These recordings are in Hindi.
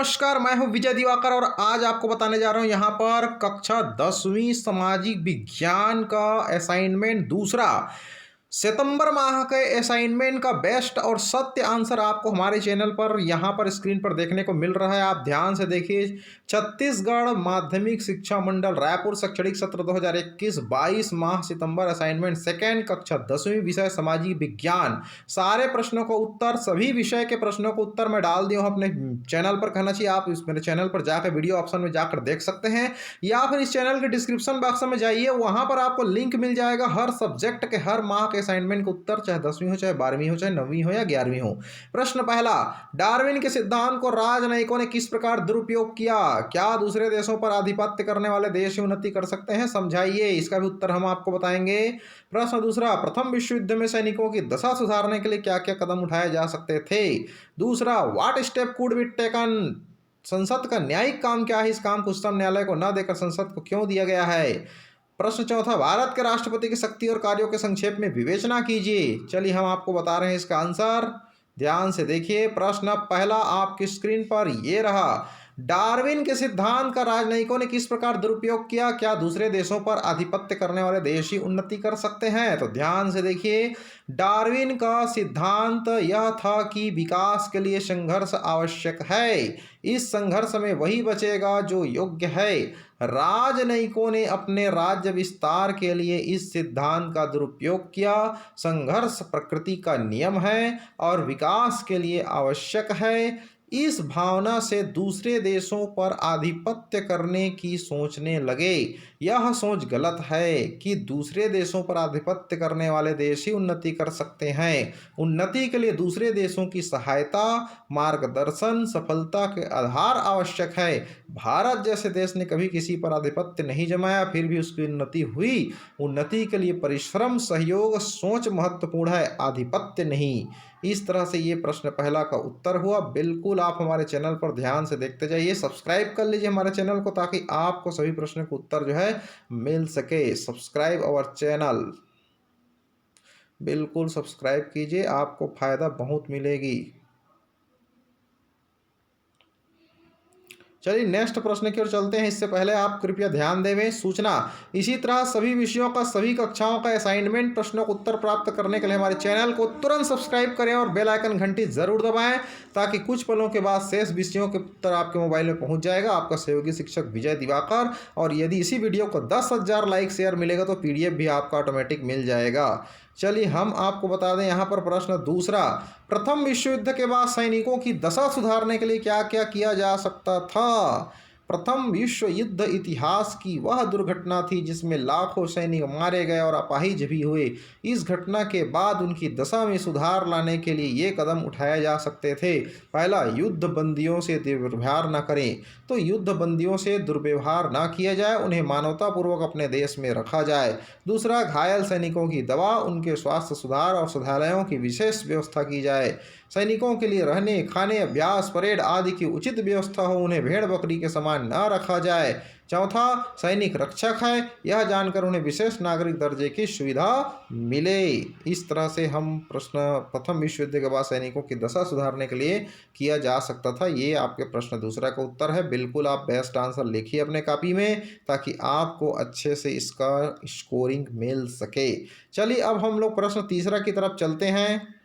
नमस्कार, मैं हूं विजय दिवाकर और आज आपको बताने जा रहा हूं यहां पर कक्षा 10वीं सामाजिक विज्ञान का असाइनमेंट दूसरा सितंबर माह के असाइनमेंट का बेस्ट और सत्य आंसर आपको हमारे चैनल पर यहां पर स्क्रीन पर देखने को मिल रहा है। आप ध्यान से देखिए। छत्तीसगढ़ माध्यमिक शिक्षा मंडल रायपुर शैक्षणिक सत्र 2021-22 माह सितंबर असाइनमेंट सेकेंड कक्षा 10वीं विषय सामाजिक विज्ञान। सारे प्रश्नों को उत्तर, सभी विषय के प्रश्नों को उत्तर मैं डाल दिया हूं अपने चैनल पर। कहना चाहिए आप इस मेरे चैनल पर जाकर वीडियो ऑप्शन में जाकर देख सकते हैं, या फिर इस चैनल के डिस्क्रिप्शन बॉक्स में जाइए, वहां पर आपको लिंक मिल जाएगा हर सब्जेक्ट के हर माह के असाइनमेंट का उत्तर, चाहे 10वीं हो, चाहे 12वीं हो, चाहे 9वीं हो या 11वीं हो। प्रश्न पहला, डार्विन के सिद्धांत को राजनयिकों ने किस प्रकार दुरुपयोग किया? क्या दूसरे देशों पर आधिपत्य करने वाले देश ही उन्नति कर सकते हैं? समझाइए। इसका भी उत्तर हम आपको बताएंगे। प्रश्न दूसरा, प्रथम विश्व युद्ध में सैनिकों की दशा सुधारने के लिए क्या क्या कदम उठाए जा सकते थे? दूसरा, what step could be taken? संसद का न्यायिक काम क्या है? इस काम को उच्चतम न्यायालय को न देकर संसद को क्यों दिया गया है? प्रश्न चौथा, भारत के राष्ट्रपति की शक्ति और कार्यों के संक्षेप में विवेचना कीजिए। चलिए हम आपको बता रहे हैं इसका आंसर, ध्यान से देखिए। प्रश्न पहला आपकी स्क्रीन पर ये रहा, डार्विन के सिद्धांत का राजनयिकों ने किस प्रकार दुरुपयोग किया? क्या दूसरे देशों पर आधिपत्य करने वाले देश ही उन्नति कर सकते हैं? तो ध्यान से देखिए, डार्विन का सिद्धांत यह था कि विकास के लिए संघर्ष आवश्यक है। इस संघर्ष में वही बचेगा जो योग्य है। राजनयिकों ने अपने राज्य विस्तार के लिए इस सिद्धांत का दुरुपयोग किया। संघर्ष प्रकृति का नियम है और विकास के लिए आवश्यक है। इस भावना से दूसरे देशों पर आधिपत्य करने की सोचने लगे। यह सोच गलत है कि दूसरे देशों पर आधिपत्य करने वाले देश ही उन्नति कर सकते हैं। उन्नति के लिए दूसरे देशों की सहायता, मार्गदर्शन, सफलता के आधार आवश्यक है। भारत जैसे देश ने कभी किसी पर आधिपत्य नहीं जमाया, फिर भी उसकी उन्नति हुई। उन्नति के लिए परिश्रम, सहयोग, सोच महत्वपूर्ण है, आधिपत्य नहीं। इस तरह से ये प्रश्न पहला का उत्तर हुआ। बिल्कुल आप हमारे चैनल पर ध्यान से देखते जाइए, सब्सक्राइब कर लीजिए हमारे चैनल को, ताकि आपको सभी प्रश्नों के उत्तर जो है मिल सके। सब्सक्राइब अवर चैनल, बिल्कुल सब्सक्राइब कीजिए, आपको फायदा बहुत मिलेगी। चलिए नेक्स्ट प्रश्न की ओर चलते हैं। इससे पहले आप कृपया ध्यान देवें सूचना, इसी तरह सभी विषयों का, सभी कक्षाओं का असाइनमेंट प्रश्नों का उत्तर प्राप्त करने के लिए हमारे चैनल को तुरंत सब्सक्राइब करें और बेल आइकन घंटी जरूर दबाएं, ताकि कुछ पलों के बाद शेष विषयों के उत्तर आपके मोबाइल में पहुंच जाएगा। आपका सहयोगी शिक्षक विजय दिवाकर। और यदि इसी वीडियो को 10,000 लाइक शेयर मिलेगा तो PDF भी आपका ऑटोमेटिक मिल जाएगा। चलिए हम आपको बता दें यहाँ पर प्रश्न दूसरा, प्रथम विश्व युद्ध के बाद सैनिकों की दशा सुधारने के लिए क्या क्या किया जा सकता था? प्रथम विश्व युद्ध इतिहास की वह दुर्घटना थी जिसमें लाखों सैनिक मारे गए और अपाहिज भी हुए। इस घटना के बाद उनकी दशा में सुधार लाने के लिए ये कदम उठाए जा सकते थे। पहला, युद्ध बंदियों से दुर्व्यवहार न करें। तो युद्ध बंदियों से दुर्व्यवहार न किया जाए, उन्हें मानवतापूर्वक अपने देश में रखा जाए। दूसरा, घायल सैनिकों की दवा, उनके स्वास्थ्य सुधार और औषधालयों की विशेष व्यवस्था की जाए। सैनिकों के लिए रहने, खाने, अभ्यास, परेड आदि की उचित व्यवस्था हो, उन्हें भेड़ बकरी के समान न रखा जाए। चौथा, सैनिक रक्षक है, यह जानकर उन्हें विशेष नागरिक दर्जे की सुविधा मिले। इस तरह से हम प्रश्न प्रथम विश्व युद्ध के बाद सैनिकों की दशा सुधारने के लिए किया जा सकता था। ये आपके प्रश्न दूसरा का उत्तर है। बिल्कुल आप बेस्ट आंसर लिखिए अपने कॉपी में, ताकि आपको अच्छे से इसका स्कोरिंग मिल सके। चलिए अब हम लोग प्रश्न तीसरा की तरफ चलते हैं।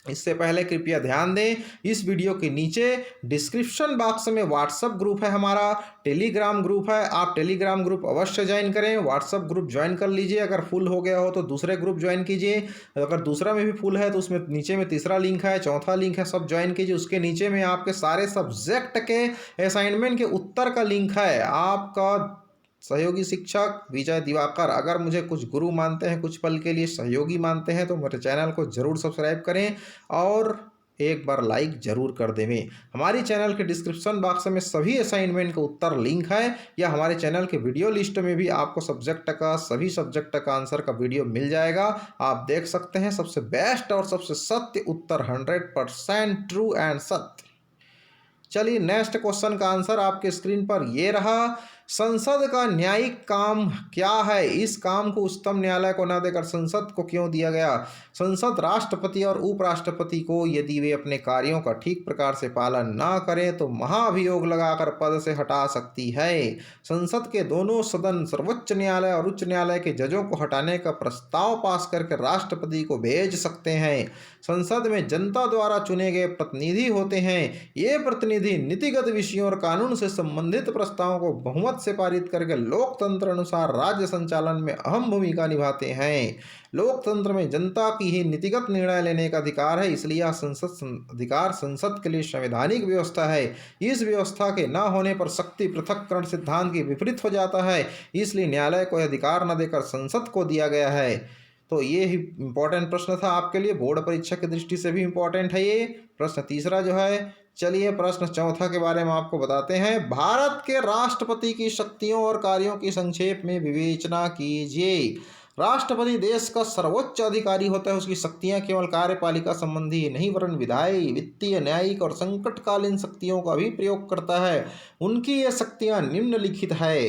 इससे पहले कृपया ध्यान दें, इस वीडियो के नीचे डिस्क्रिप्शन बॉक्स में व्हाट्सएप ग्रुप है हमारा, टेलीग्राम ग्रुप है। आप टेलीग्राम ग्रुप अवश्य ज्वाइन करें, व्हाट्सएप ग्रुप ज्वाइन कर लीजिए। अगर फुल हो गया हो तो दूसरे ग्रुप ज्वाइन कीजिए। अगर दूसरा में भी फुल है तो उसमें नीचे में तीसरा लिंक है, चौथा लिंक है, सब ज्वाइन कीजिए। उसके नीचे में आपके सारे सब्जेक्ट के असाइनमेंट के उत्तर का लिंक है। आपका सहयोगी शिक्षक विजय दिवाकर। अगर मुझे कुछ गुरु मानते हैं, कुछ पल के लिए सहयोगी मानते हैं, तो मेरे चैनल को जरूर सब्सक्राइब करें और एक बार लाइक जरूर कर देवें। हमारी चैनल के डिस्क्रिप्शन बॉक्स में सभी असाइनमेंट का उत्तर लिंक है, या हमारे चैनल के वीडियो लिस्ट में भी आपको सब्जेक्ट का, सभी सब्जेक्ट का आंसर का वीडियो मिल जाएगा। आप देख सकते हैं सबसे बेस्ट और सबसे सत्य उत्तर, 100% ट्रू एंड सत्य। चलिए नेक्स्ट क्वेश्चन का आंसर आपके स्क्रीन पर ये रहा, संसद का न्यायिक काम क्या है, इस काम को उच्चतम न्यायालय को न देकर संसद को क्यों दिया गया? संसद राष्ट्रपति और उपराष्ट्रपति को यदि वे अपने कार्यों का ठीक प्रकार से पालन न करें तो महाभियोग लगाकर पद से हटा सकती है। संसद के दोनों सदन सर्वोच्च न्यायालय और उच्च न्यायालय के जजों को हटाने का प्रस्ताव पास करके राष्ट्रपति को भेज सकते हैं। संसद में जनता द्वारा चुने गए प्रतिनिधि होते हैं। ये प्रतिनिधि नीतिगत विषयों और कानून से संबंधित प्रस्तावों को बहुमत से पारित करके लोकतंत्र अनुसार राज्य संचालन में अहम भूमिका निभाते हैं। लोकतंत्र में जनता की ही नीतिगत निर्णय लेने का अधिकार है, इसलिए यह अधिकार संसद के लिए संवैधानिक व्यवस्था है। इस व्यवस्था के न होने पर शक्ति पृथक्करण सिद्धांत के विपरीत हो जाता है, इसलिए न्यायालय को अधिकार न देकर संसद को दिया गया है। तो ये ही इम्पोर्टेंट प्रश्न था आपके लिए, बोर्ड परीक्षा की दृष्टि से भी इम्पोर्टेंट है ये प्रश्न। तीसरा जो है, चलिए प्रश्न चौथा के बारे में आपको बताते हैं। भारत के राष्ट्रपति की शक्तियों और कार्यों की संक्षेप में विवेचना कीजिए। राष्ट्रपति देश का सर्वोच्च अधिकारी होता है। उसकी शक्तियां केवल कार्यपालिका संबंधी ही नहीं वरन विधायी, वित्तीय, न्यायिक और संकटकालीन शक्तियों का भी प्रयोग करता है। उनकी ये शक्तियां निम्नलिखित है।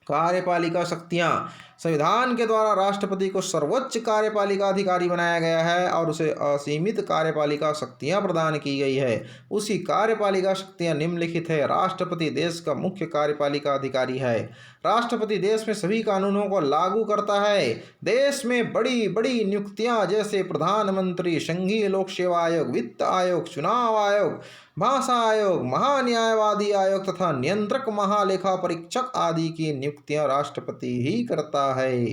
कार्यपालिका शक्तियां, संविधान के द्वारा राष्ट्रपति को सर्वोच्च कार्यपालिका अधिकारी बनाया गया है और उसे असीमित कार्यपालिका शक्तियां प्रदान की गई है। उसकी कार्यपालिका शक्तियां निम्नलिखित है। राष्ट्रपति देश का मुख्य कार्यपालिका अधिकारी है। राष्ट्रपति देश में सभी कानूनों को लागू करता है। देश में बड़ी बड़ी नियुक्तियां जैसे प्रधानमंत्री, संघीय लोक सेवा आयोग, वित्त आयोग, चुनाव आयोग, भाषा आयोग, महान्यायवादी आयोग तथा नियंत्रक महालेखा परीक्षक आदि की नियुक्तियां राष्ट्रपति ही करता है।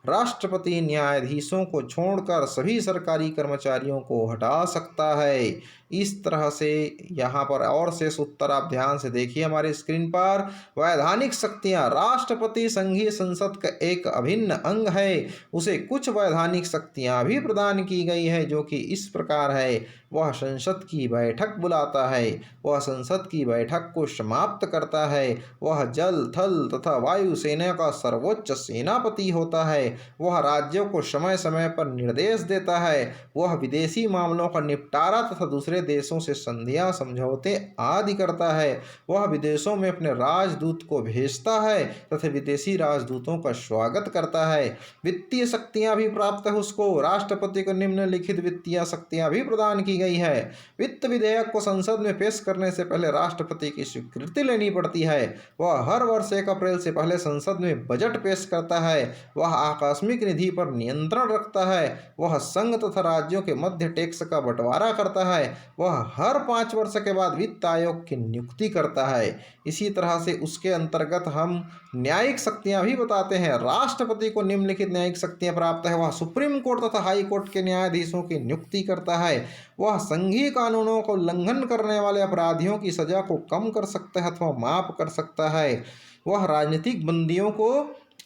राष्ट्रपति न्यायाधीशों को छोड़कर सभी सरकारी कर्मचारियों को हटा सकता है। इस तरह से यहाँ पर और शेष उत्तर आप ध्यान से देखिए हमारे स्क्रीन पर। वैधानिक शक्तियाँ, राष्ट्रपति संघीय संसद का एक अभिन्न अंग है। उसे कुछ वैधानिक शक्तियाँ भी प्रदान की गई है जो कि इस प्रकार है। वह संसद की बैठक बुलाता है, वह संसद की बैठक को समाप्त करता है, वह जल, थल तथा वायु सेना का सर्वोच्च सेनापति होता है, वह राज्यों को समय समय पर निर्देश देता है, वह विदेशी मामलों का निपटारा तथा दूसरे देशों से संधियां, समझौते आदि करता है, वह विदेशों में अपने राजदूत को भेजता है तथा विदेशी राजदूतों का स्वागत करता है। वित्तीय शक्तियां भी प्राप्त है उसको। राष्ट्रपति को निम्नलिखित वित्तीय शक्तियां भी प्रदान की गई है। वित्त विधेयक को संसद में पेश करने से पहले राष्ट्रपति की स्वीकृति लेनी पड़ती है। वह हर वर्ष 1 अप्रैल से पहले संसद में बजट पेश करता है। वह आकस्मिक निधि पर नियंत्रण रखता है। वह संघ तथा राज्यों के मध्य टैक्स का बंटवारा करता है। वह हर 5 वर्ष के बाद वित्त आयोग की नियुक्ति करता है। इसी तरह से उसके अंतर्गत हम न्यायिक शक्तियां भी बताते हैं। राष्ट्रपति को निम्नलिखित न्यायिक शक्तियां प्राप्त है। वह सुप्रीम कोर्ट तथा हाई कोर्ट के न्यायाधीशों की नियुक्ति करता है। वह संघीय कानूनों को उल्लंघन करने वाले अपराधियों की सजा को कम कर सकता है अथवा माफ कर सकता है। वह राजनीतिक बंदियों को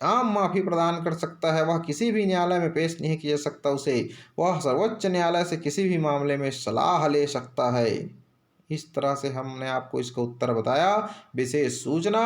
आम माफी प्रदान कर सकता है। वह किसी भी न्यायालय में पेश नहीं किया सकता उसे। वह सर्वोच्च न्यायालय से किसी भी मामले में सलाह ले सकता है। इस तरह से हमने आपको इसका उत्तर बताया। विशेष सूचना,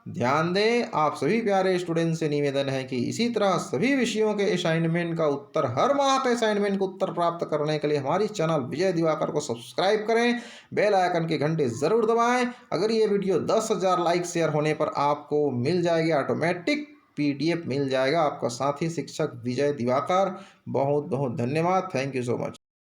ध्यान दें, आप सभी प्यारे स्टूडेंट से निवेदन है कि इसी तरह सभी विषयों के असाइनमेंट का उत्तर, हर माह के असाइनमेंट का उत्तर प्राप्त करने के लिए हमारी चैनल विजय दिवाकर को सब्सक्राइब करें, बेल आइकन के घंटे ज़रूर दबाएं। अगर ये वीडियो 10,000 लाइक शेयर होने पर आपको मिल जाएगी ऑटोमेटिक PDF मिल जाएगा। आपका साथी शिक्षक विजय दिवाकर। बहुत बहुत धन्यवाद। Thank you so much.